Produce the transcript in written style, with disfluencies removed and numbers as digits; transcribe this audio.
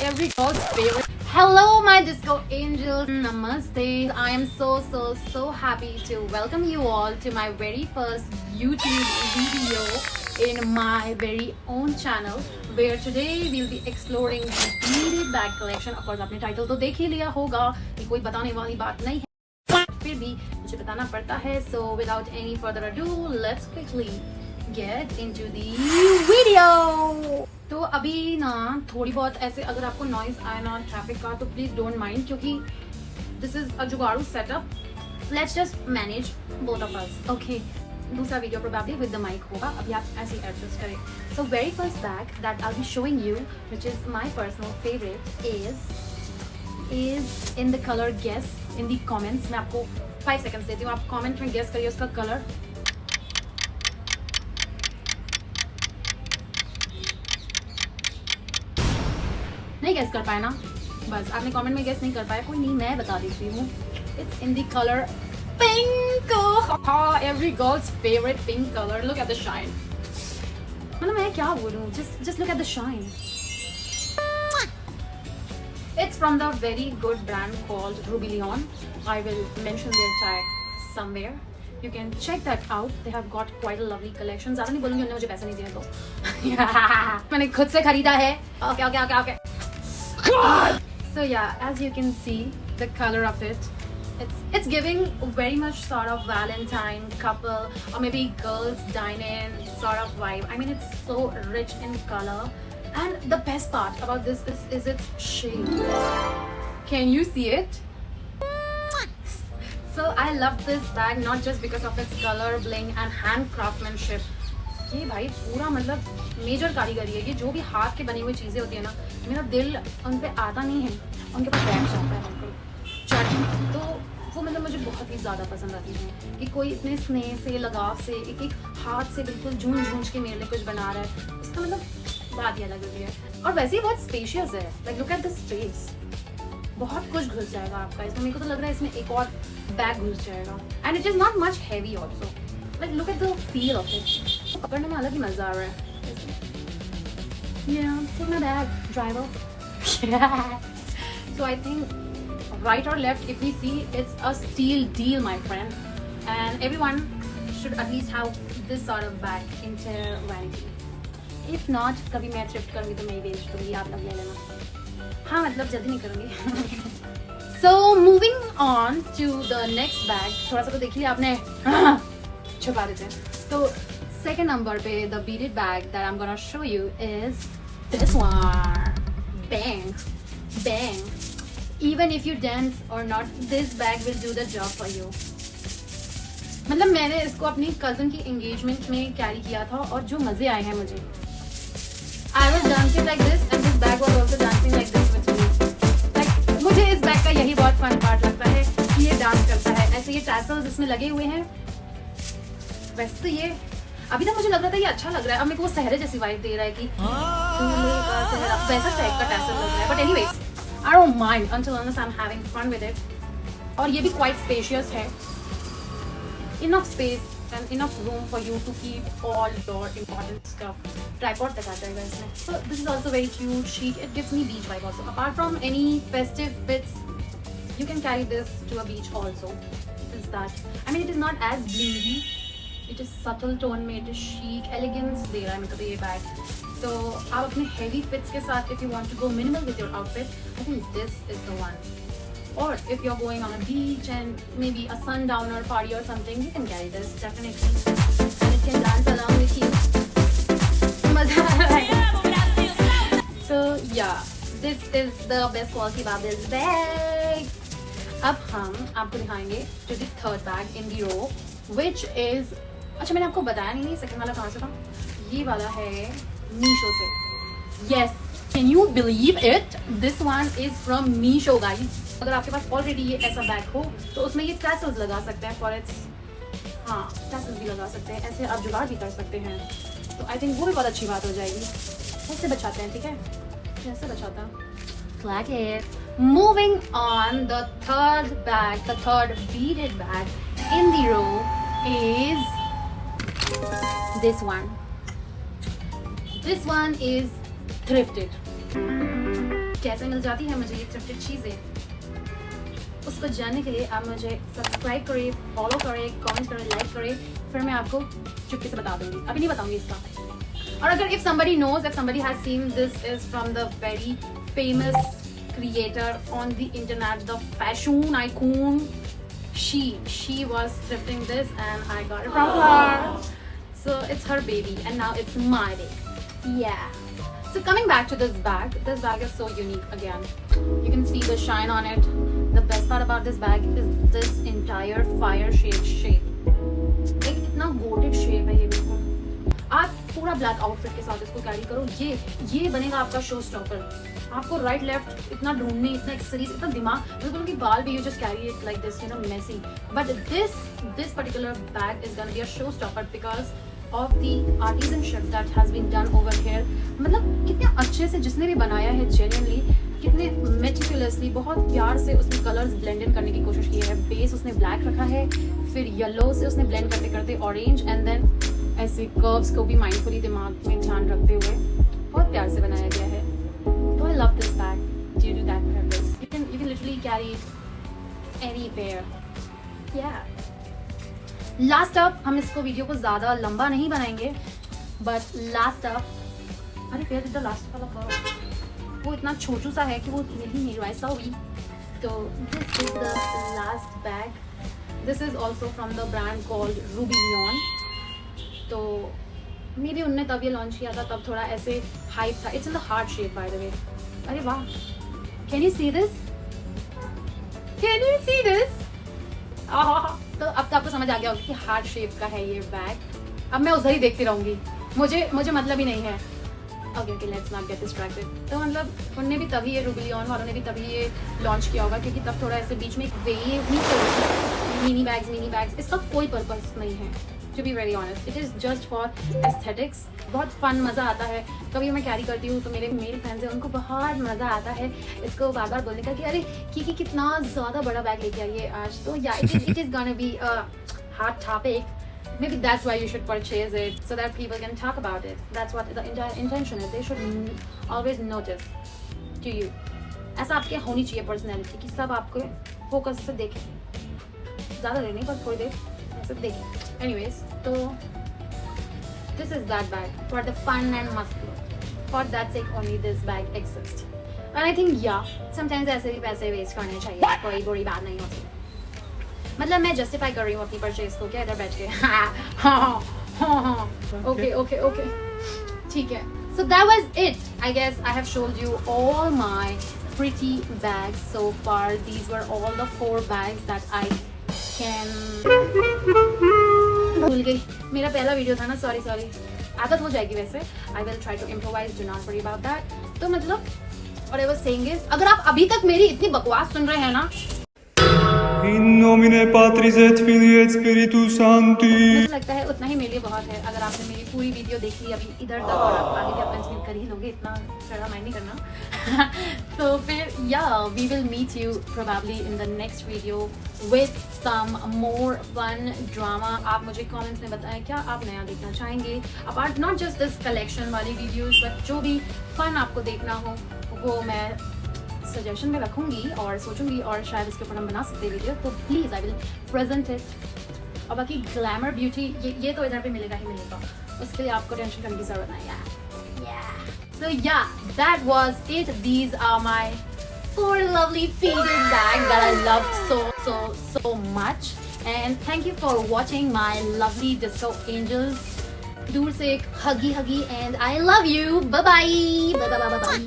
Every girl's favorite. Hello, my disco angels. Namaste. I am so happy to welcome you all to my very first YouTube video in my very own channel, where today we'll be exploring the beaded bag collection. Of course, आपने title तो देख ही लिया होगा, ये कोई बताने वाली बात नहीं है, फिर भी मुझे बताना पड़ता है. So without any further ado, let's quickly get into the video. तो अभी ना थोड़ी बहुत ऐसे अगर आपको नॉइज आए ना ट्रैफिक का तो प्लीज डोंट माइंड, क्योंकि दिस इज अ जुगाड़ू setup. Let's just manage both of us. Okay, दूसरा video probably with the mic होगा, अभी आप ऐसे ही एडजस्ट करें. So very first bag that I will be showing you, which is my personal favourite, is in the colour guess in the comments. मैं आपको 5 seconds देती हूँ, आप कमेंट में गेस करिए उसका कलर. नहीं गेस कर पाए ना, बस आपने कमेंट में गेस नहीं कर पाया, कोई नहीं, मैं बता देती हूँ. It's in the colour pink. Every girls favourite pink colour. Look at the shine. मतलब मैं क्या बोलूँ, just look at the shine. It's from the very good brand called Ruby Leon. I will mention their tag somewhere. You can check that out. They have got quite a lovely collection. ज़्यादा नहीं बोलूँगी, उन्होंने मुझे पैसे नहीं दिए तो. मैंने खुद से खरीदा है. Okay. So yeah, as you can see, the color of it, it's giving very much sort of Valentine couple or maybe girls dine-in sort of vibe. I mean, it's so rich in color. And the best part about this is its shape. Can you see it? So I love this bag not just because of its color, bling and hand craftsmanship. ये भाई पूरा मतलब major कारीगरी है. ये जो भी हाथ के बनी हुई चीज़ें होती है ना, मेरा दिल उन पे आता नहीं है, उनके पास बैठ जाता है बिल्कुल चढ़. तो वो मतलब मुझे बहुत ही ज़्यादा पसंद आती है कि कोई इतने स्नेह से, लगाव से, एक एक हाथ से बिल्कुल झूंझ के मेरे लिए कुछ बना रहा है. उसका मतलब बात ही अलग होती है. और वैसे ही बहुत स्पेशियस है. Like look at the space. बहुत कुछ घुस जाएगा आपका इसमें. मेरे को तो लग रहा है इसमें एक और बैग घुस जाएगा. And it is not much heavy also. Like look at the feel of it. पकड़ने में अलग ही मजा आ रहा है. Yeah, take my bag, driver. So I think right or left, if we see, it's a steal deal, my friend. And everyone should at least have this sort of bag in their vanity. If not, कभी मैं thrift करूँगी तो मैं ही बेच दूँगी, आप लोग ले लेना. हाँ मतलब जल्दी नहीं करूँगी. So moving on to the next bag. थोड़ा सा तो देख लिया आपने. छुपा देते हैं. तो second number पे the beaded bag that I'm gonna show you is this one. Bang. Even if you dance or not, this bag will do the job for you. मतलब मैंने इसको अपनी कजन की एंगेजमेंट में कैरी किया था और जो मजे आए हैं मुझे. I was dancing like this and this bag was also dancing like this with me. Like मुझे इस बैग का यही बहुत फन पार्ट लगता है कि ये डांस करता है. ऐसे ये टैसल्स इसमें लगे हुए हैं. वैसे तो ये अभी तक मुझे लग रहा था ये अच्छा लग रहा है, अब मेरे को वो सहरे जैसी वाइब दे रहा है कि वैसा टाइप का टैसल लग रहा है. But anyways, I don't mind until unless I'm having fun with it. और ये भी quite spacious है. Enough space and enough room for you to keep all your important stuff. Tripod तक आ जाएगा इसमें. So this is also very cute, chic. It gives me beach vibe also. Apart from any festive bits, you can carry this to a beach also. Is that? I mean, it is not as blingy. It is subtle tone में, it is chic, elegance दे रहा है मेरे को ये bag. तो आप अपने heavy fits के साथ, if you want to go minimal with your outfit, I think this is the one. Or if you're going on a beach and maybe a sundowner party or something, you can carry this definitely, and it can dance along with you. मजा आएगा. So yeah, this is the best quality about this bag. अब हम आपको दिखाएंगे to the third bag in the row, which is, अच्छा मैंने आपको बताया नहीं सेकंड वाला कहाँ से था. ये वाला है मीशो से. Yes, can you believe it? This one is from Meesho, guys. अगर आपके पास ऑलरेडी ये ऐसा बैग हो तो उसमें ये टैसल्स लगा सकते हैं फॉर इट्स. हाँ, टैसल्स भी लगा सकते हैं. ऐसे आप जुगाड़ भी कर सकते हैं. तो आई थिंक वो भी बहुत अच्छी बात हो जाएगी. कैसे बचाते हैं, ठीक है, कैसे बचाता है. Like it. Moving on, the third bag, the third beaded bag in the row is this one. This one is thrifted. कैसे मिल जाती है मुझे ये thrifted चीजें? उसको जानने के लिए आप मुझे सब्सक्राइब करें, फॉलो करें, कमेंट करें, लाइक करें, फिर मैं आपको चुपके से बता दूंगी. अभी नहीं बताऊंगी इसका. और अगर if somebody knows, if somebody has seen, this is from the very famous creator on the internet, the fashion icon. She was thrifting this and I got it from her. So it's her baby and now it's my baby. Yeah. So coming back to this bag is so unique again. You can see the shine on it. The best part about this bag is this entire fire shaped shape. एक इतना goated shape है ये बिल्कुल. आप पूरा black outfit के साथ इसको कैरी करो, ये बनेगा आपका शो स्टॉपर. आपको राइट लेफ्ट इतना ढूंढने, इतना एक्सेसरीज, इतना दिमाग, बिल्कुल उनकी बाल भी, you just carry it like this, you know, messy. But this particular bag is gonna be a show stopper because of the artisanship that has been done over here. मतलब कितने अच्छे से जिसने भी बनाया है, जेन्युइनली कितने मेटिकुलसली, बहुत प्यार से उसने कलर्स ब्लेंड इन करने की कोशिश की है. बेस उसने ब्लैक रखा है, फिर येलो से उसने ब्लेंड करते करते ऑरेंज, एंड देन ऐसे कर्व्स को भी माइंडफुली दिमाग में ध्यान रखते हुए बहुत प्यार से बनाया गया है. So I love this bag due to that purpose. You can literally carry it anywhere. Yeah. Last up, हम इसको वीडियो को ज़्यादा लंबा नहीं बनाएंगे, but last up, अरे where did the last वाला go? वो इतना छोटू सा है कि वो नहीं मेरा ऐसा हुई. तो this is the last bag. This is also from the brand called Ruby Leon. तो मे बी उनने तब ये लॉन्च किया था, तब थोड़ा ऐसे हाइप था. It's in the heart shape by the way. अरे वाह, can you see this? Can you see this? तो अब तो आपको समझ आ गया होगा कि हार्ट शेप का है ये बैग. अब मैं उधर ही देखती रहूंगी, मुझे मतलब ही नहीं है. Okay, let's not get distracted. तो मतलब उनने भी तभी ये रूबी लियॉन वालों ने भी तभी ये लॉन्च किया होगा, क्योंकि तब थोड़ा ऐसे बीच में एक वेव नहीं चल रही थी. मिनी बैग्स, इसका कोई पर्पस नहीं है. To be very honest, it is just for aesthetics. बहुत फन, मज़ा आता है. कभी मैं कैरी करती हूँ तो मेरे फ्रेंड्स हैं, उनको बहुत मज़ा आता है इसको बार बार बोलने का कि अरे की कितना ज़्यादा बड़ा बैग लेके आई है आज. तो या it is gonna be a hot topic. Maybe that's why you should purchase it, so that people can talk about it. That's what the intention is. They should always notice to you. ऐसा आपके होनी चाहिए personality कि सब आपको focus से देखें. ज़्यादा देर नहीं, पर थोड़ी देर ऐसे देखें. Anyways, so this is that bag for the fun and muscular. For that sake only this bag exists. And I think yeah, sometimes ऐसे भी पैसे वेस्ट करने चाहिए, कोई बुरी बात नहीं होती. मतलब मैं जस्टिफाई कर रही हूँ अपनी परचेज को क्या इधर बैठ के. Okay. ठीक है. So that was it. I guess I have showed you all my pretty bags so far. These were all the 4 bags that I can. भूल गई, मेरा पहला वीडियो था ना, सॉरी. आदत हो जाएगी वैसे. I will try to improvise, do not worry about that. तो मतलब what I was saying is, अगर आप अभी तक मेरी इतनी बकवास सुन रहे हैं ना, In nomine Patris et Filii et Spiritus Sancti. मुझे लगता है उतना ही मेरे लिए बहुत है. अगर आपने मेरी पूरी वीडियो देख ली अभी इधर तक, और आप आगे भी अपना स्पेंड कर ही लोगे, इतना ज़्यादा माइंड नहीं करना. तो फिर we will meet you probably in the next video with some more fun drama. आप मुझे कमेंट्स में बताएं क्या आप नया देखना चाहेंगे, apart not just this collection वाली वीडियोज़, बट जो भी फन आपको देखना हो वो मैं सजेशन में रखूंगी और सोचूंगी, और शायद इसके ऊपर हम बना सकते हैं वीडियो. तो please I will present it. और बाकी ग्लैमर ब्यूटी ये तो इधर पे मिलेगा ही मिलेगा, उसके लिए आपको टेंशन करने की जरूरत नहीं है. So yeah, that was it. These are my 4 lovely faded bags that I love so much. And thank you for watching my lovely disco angels. दूर से एक huggy and I love you. Bye bye.